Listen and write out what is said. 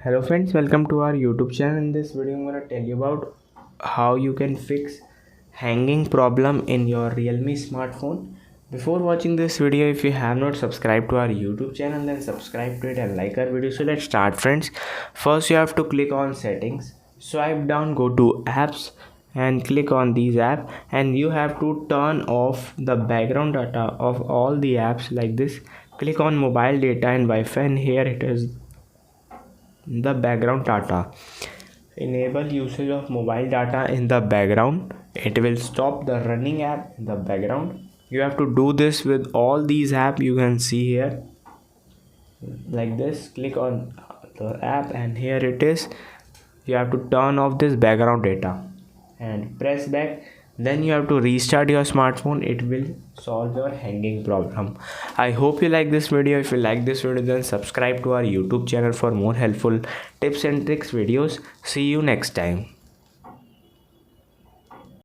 Hello friends, welcome to our YouTube channel. In this video I'm going to tell you about how you can fix hanging problem in your Realme smartphone. Before watching this video, if you have not subscribed to our YouTube channel, then subscribe to it and like our video. So let's start friends. First you have to click on settings, swipe down, go to apps and click on these apps, and you have to turn off the background data of all the apps like this. Click on mobile data and Wi-Fi, and here it is the background data. Enable usage of mobile data in the background. It will stop the running app in the background. You have to do this with all these apps you can see here like this. Click on the app and here it is. You have to turn off this background data and press back. Then you have to restart your smartphone. It will solve your hanging problem. I hope you like this video. If you like this video, then subscribe to our YouTube channel for more helpful tips and tricks videos. See you next time.